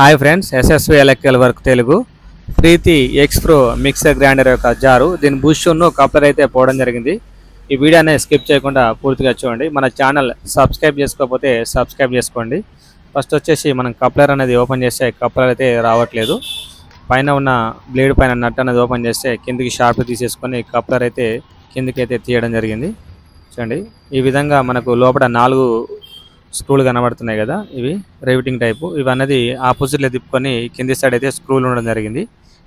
Hi friends, SSV electrical work Telugu Preethi X pro mixer grinder యొక్క jar దీని బుష్ను coupler అయితే పోవడం జరిగింది. ఈ వీడియోని స్కిప్ చేయకుండా పూర్తిగా చూడండి. మన ఛానల్ సబ్స్క్రైబ్ చేసుకోకపోతే సబ్స్క్రైబ్ చేసుకోండి. ఫస్ట్ వచ్చేసి మనం కప్లర్ అనేది ఓపెన్ చేస్తే కప్లర్ అయితే రావట్లేదు. పైన ఉన్న బ్లేడ్ పైన నట్ అనేది ఓపెన్ చేస్తే కిందికి షార్ప్ తీసేసుకొని కప్లర్ అయితే కిందికి అయితే తీయడం జరిగింది. చూడండి, ఈ విధంగా మనకు లోపల 4 స్క్రూలు కనబడుతున్నాయి కదా, ఇవి రివిటింగ్ టైపు. ఇవి అనేది ఆపోజిట్లో తిప్పుకొని కింది సైడ్ అయితే స్క్రూలు ఉండడం జరిగింది.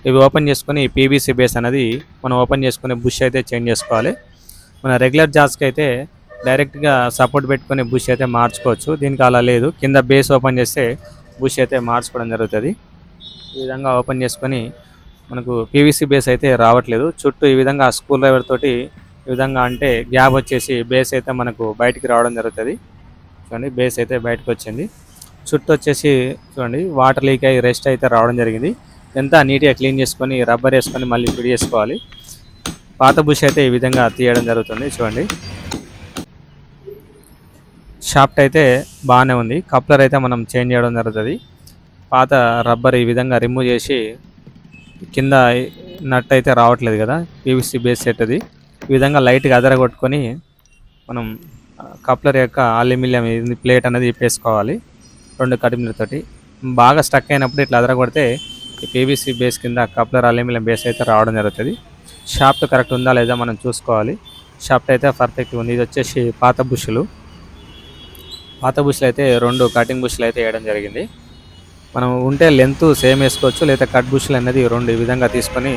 ఇవి ఓపెన్ చేసుకొని పీవీసీ బేస్ అనేది మనం ఓపెన్ చేసుకుని బుష్ అయితే చేంజ్ చేసుకోవాలి. మన రెగ్యులర్ జాస్కి అయితే డైరెక్ట్గా సపోర్ట్ పెట్టుకొని బుష్ అయితే మార్చుకోవచ్చు. దీనికి అలా లేదు, కింద బేస్ ఓపెన్ చేస్తే బుష్ అయితే మార్చుకోవడం జరుగుతుంది. ఈ విధంగా ఓపెన్ చేసుకొని మనకు పీవీసీ బేస్ అయితే రావట్లేదు. చుట్టూ ఈ విధంగా స్క్రూ డ్రైవర్ తోటి ఈ విధంగా అంటే గ్యాప్ వచ్చేసి బేస్ అయితే మనకు బయటికి రావడం జరుగుతుంది. చూడండి, బేస్ అయితే బయటకు వచ్చింది. చుట్టూ వచ్చేసి చూడండి వాటర్ లీక్ అయ్యి రెస్ట్ అయితే రావడం జరిగింది. ఎంత నీట్గా క్లీన్ చేసుకొని రబ్బర్ వేసుకొని మళ్ళీ ఫిట్ చేసుకోవాలి. పాత బుష్ అయితే ఈ విధంగా తీయడం జరుగుతుంది. చూడండి, షాఫ్ట్ అయితే బాగానే ఉంది. కప్లర్ అయితే మనం చేంజ్ చేయడం జరుగుతుంది. పాత రబ్బర్ ఈ విధంగా రిమూవ్ చేసి కింద నట్ అయితే రావట్లేదు కదా, పీవీసీ బేస్ సెట్ అది ఈ విధంగా లైట్గా అదరగొట్టుకొని మనం కప్లర్ యొక్క అల్యూమినియం ప్లేట్ అనేది ఇప్పేసుకోవాలి 2 కటింగ్లతోటి. బాగా స్టక్ అయినప్పుడు ఇట్లా అదరగొడితే ఈ పీవీసీ బేస్ కింద కప్లర్ అల్యూమినియం బేస్ అయితే రావడం జరుగుతుంది. షాఫ్ట్ కరెక్ట్ ఉందా లేదా మనం చూసుకోవాలి. షాఫ్ట్ అయితే పర్ఫెక్ట్ ఉంది. ఇది వచ్చేసి పాత బుష్లు అయితే 2 కటింగ్ బుష్లు అయితే వేయడం జరిగింది. మనం ఉంటే లెంత్ సేమ్ వేసుకోవచ్చు, లేదా కట్ బుష్లు అనేది 2 ఈ విధంగా తీసుకొని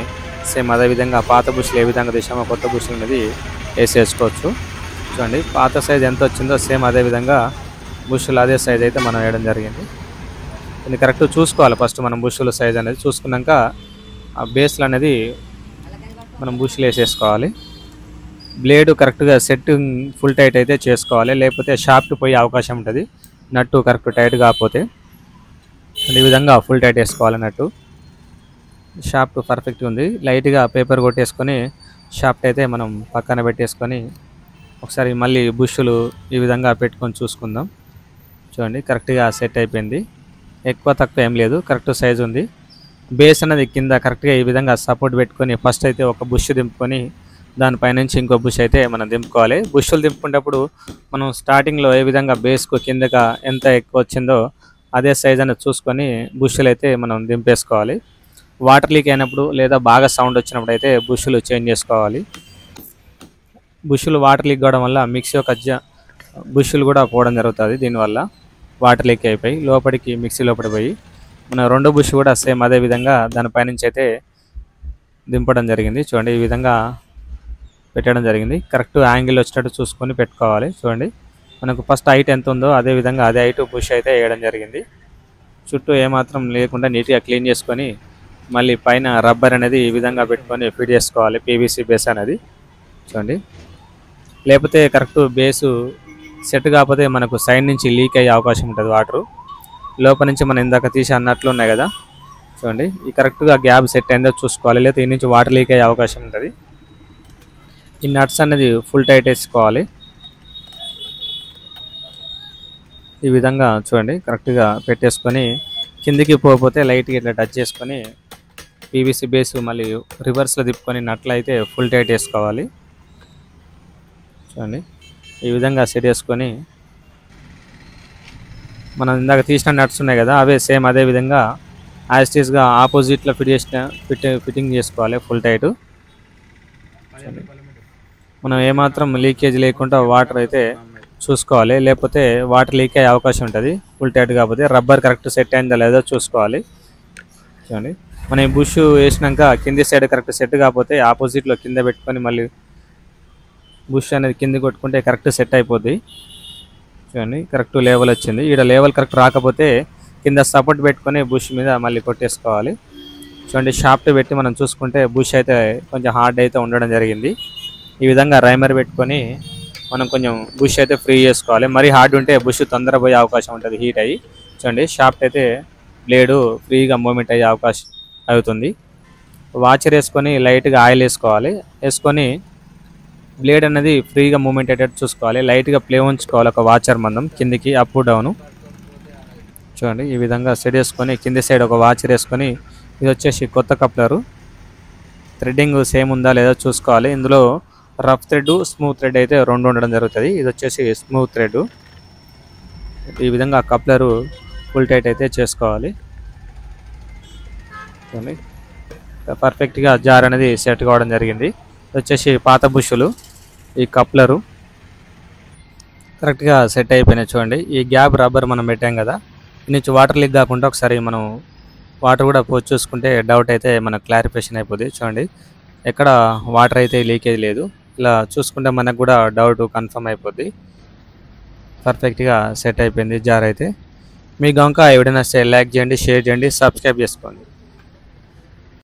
సేమ్ అదే విధంగా పాత బుష్లు ఏ విధంగా తీసామో కొత్త బుష్లు అనేది వేసేసుకోవచ్చు. చూడండి, పాత సైజ్ ఎంత వచ్చిందో సేమ్ అదే విధంగా బుష్లు అదే సైజ్ అయితే మనం వేయడం జరిగింది. దీన్ని కరెక్ట్ చూసుకోవాలి. ఫస్ట్ మనం బుష్ల సైజ్ అనేది చూసుకున్నాక ఆ బేస్లు అనేది మనం బుష్లు వేసేసుకోవాలి. బ్లేడ్ కరెక్ట్గా సెట్టింగ్ ఫుల్ టైట్ అయితే చేసుకోవాలి, లేకపోతే షాఫ్ట్ పోయే అవకాశం ఉంటుంది. నట్టు కరెక్ట్ టైట్ కాకపోతే ఈ విధంగా ఫుల్ టైట్ వేసుకోవాలి. నట్టు షాఫ్ట్ పర్ఫెక్ట్గా ఉంది. లైట్గా పేపర్ కొట్టేసుకొని షాఫ్ట్ అయితే మనం పక్కన పెట్టేసుకొని ఒకసారి మళ్ళీ బుష్లు ఈ విధంగా పెట్టుకొని చూసుకుందాం. చూడండి, కరెక్ట్గా సెట్ అయిపోయింది. ఎక్కువ తక్కువ ఏం లేదు, కరెక్ట్ సైజు ఉంది. బేస్ అనేది కింద కరెక్ట్గా ఈ విధంగా సపోర్ట్ పెట్టుకొని ఫస్ట్ అయితే ఒక బుష్ దింపుకొని దానిపైనుంచి ఇంకో బుష్ అయితే మనం దింపుకోవాలి. బుష్లు దింపుకునేటప్పుడు మనం స్టార్టింగ్లో ఏ విధంగా బేస్కు కిందగా ఎంత ఎక్కువ వచ్చిందో అదే సైజ్ అనేది చూసుకొని బుష్లు అయితే మనం దింపేసుకోవాలి. వాటర్ లీక్ అయినప్పుడు లేదా బాగా సౌండ్ వచ్చినప్పుడు అయితే బుష్లు చేంజ్ చేసుకోవాలి. బుష్లు వాటర్ లీక్ కావడం వల్ల మిక్సీ యొక్క బుష్లు కూడా పోవడం జరుగుతుంది. దీనివల్ల వాటర్ లీక్ అయిపోయి లోపలికి మిక్సీ లోపలికి పోయి మన 2 బుష్ కూడా సేమ్ అదే విధంగా దానిపైనుంచి అయితే దింపడం జరిగింది. చూడండి, ఈ విధంగా పెట్టడం జరిగింది. కరెక్ట్ యాంగిల్ వచ్చేటట్టు చూసుకొని పెట్టుకోవాలి. చూడండి, మనకు ఫస్ట్ హైట్ ఎంత ఉందో అదే విధంగా అదే హైట్ బుష్ అయితే వేయడం జరిగింది. చుట్టూ ఏమాత్రం లేకుండా నీట్గా క్లీన్ చేసుకొని మళ్ళీ పైన రబ్బర్ అనేది ఈ విధంగా పెట్టుకొని ఫిట్ చేసుకోవాలి పీవీసీ బేస్ అనేది. చూడండి, లేకపోతే కరెక్ట్ బేసు సెట్ కాకపోతే మనకు సైడ్ నుంచి లీక్ అయ్యే అవకాశం ఉంటుంది. వాటరు లోపల నుంచి మనం ఇందాక తీసి అన్నట్లు ఉన్నాయి కదా. చూడండి, ఈ కరెక్ట్గా గ్యాప్ సెట్ అయిందో చూసుకోవాలి, లేదా ఈ నుంచి వాటర్ లీక్ అయ్యే అవకాశం ఉంటుంది. ఈ నట్స్ అనేది ఫుల్ టైట్ వేసుకోవాలి. ఈ విధంగా చూడండి కరెక్ట్గా పెట్టేసుకొని కిందికి పోకపోతే లైట్గా ఇట్లా టచ్ చేసుకొని పీవీసీ బేస్ మళ్ళీ రివర్స్లో తిప్పుకొని నట్లు అయితే ఫుల్ టైట్ వేసుకోవాలి. చూడండి, ఈ విధంగా సెట్ చేసుకొని మనం ఇందాక తీసిన నట్స్ ఉన్నాయి కదా అవే సేమ్ అదే విధంగా యాస్టీస్గా ఆపోజిట్లో ఫిట్టింగ్ చేసుకోవాలి ఫుల్ టైట్. మనం ఏమాత్రం లీకేజ్ లేకుండా వాటర్ అయితే చూసుకోవాలి, లేకపోతే వాటర్ లీక్ అయ్యే అవకాశం ఉంటుంది. ఫుల్ టైట్ కాకపోతే రబ్బర్ కరెక్ట్ సెట్ అయిందా లేదో చూసుకోవాలి. చూడండి, మనం ఈ బుష్ వేసినాక కింది సైడ్ కరెక్ట్ సెట్ కాకపోతే ఆపోజిట్లో కింద పెట్టుకొని మళ్ళీ బుష్ అనేది కింద కొట్టుకుంటే కరెక్ట్ సెట్ అయిపోద్ది. చూడండి, కరెక్ట్ లెవెల్ వచ్చింది. ఈడ లెవెల్ కరెక్ట్ రాకపోతే కింద సపోర్ట్ పెట్టుకొని బుష్ మీద మళ్ళీ కొట్టేసుకోవాలి. చూడండి, షాఫ్ట్ పెట్టి మనం చూసుకుంటే బుష్ అయితే కొంచెం హార్డ్ అయితే ఉండడం జరిగింది. ఈ విధంగా రైమర్ పెట్టుకొని మనం కొంచెం బుష్ అయితే ఫ్రీ చేసుకోవాలి. మరీ హార్డ్ ఉంటే బుష్ తొందర పోయే అవకాశం ఉంటుంది, హీట్ అయ్యి. చూడండి, షాఫ్ట్ అయితే బ్లేడు ఫ్రీగా మూమెంట్ అయ్యే అవకాశం అవుతుంది. వాచర్ వేసుకొని లైట్గా ఆయిల్ వేసుకోవాలి. వేసుకొని బ్లేడ్ అనేది ఫ్రీగా మూమెంట్ అయ్యేటట్టు చూసుకోవాలి. లైట్గా ప్లే ఉంచుకోవాలి ఒక వాచర్ మందం కిందికి అప్ డౌను. చూడండి ఈ విధంగా సెట్ చేసుకొని కింది సైడ్ ఒక వాచర్ వేసుకొని, ఇది వచ్చేసి కొత్త కప్లరు. థ్రెడ్డింగ్ సేమ్ ఉందా లేదా చూసుకోవాలి. ఇందులో రఫ్ థ్రెడ్, స్మూత్ థ్రెడ్ అయితే రెండు ఉండడం జరుగుతుంది. ఇది వచ్చేసి స్మూత్ థ్రెడ్. ఈ విధంగా కప్లరు ఫుల్ టైట్ అయితే చేసుకోవాలి. చూడండి పర్ఫెక్ట్గా జార్ అనేది సెట్ కావడం జరిగింది. ఇది వచ్చేసి పాత బుషులు, ఈ కప్లరు కరెక్ట్గా సెట్ అయిపోయినాయి. చూడండి ఈ గ్యాప్ రబ్బర్ మనం పెట్టాం కదా, ఇది నుంచి వాటర్ లీక్ కాకుండా ఒకసారి మనం వాటర్ కూడా పోసి చూసుకుంటే డౌట్ అయితే మనకు క్లారిఫికేషన్ అయిపోద్ది. చూడండి ఎక్కడ వాటర్ అయితే లీకేజ్ లేదు. ఇలా చూసుకుంటే మనకు కూడా డౌట్ కన్ఫర్మ్ అయిపోద్ది. పర్ఫెక్ట్గా సెట్ అయిపోయింది జార్ అయితే. మీకు కనుక ఎవడైనా లైక్ చేయండి, షేర్ చేయండి, సబ్స్క్రైబ్ చేసుకోండి.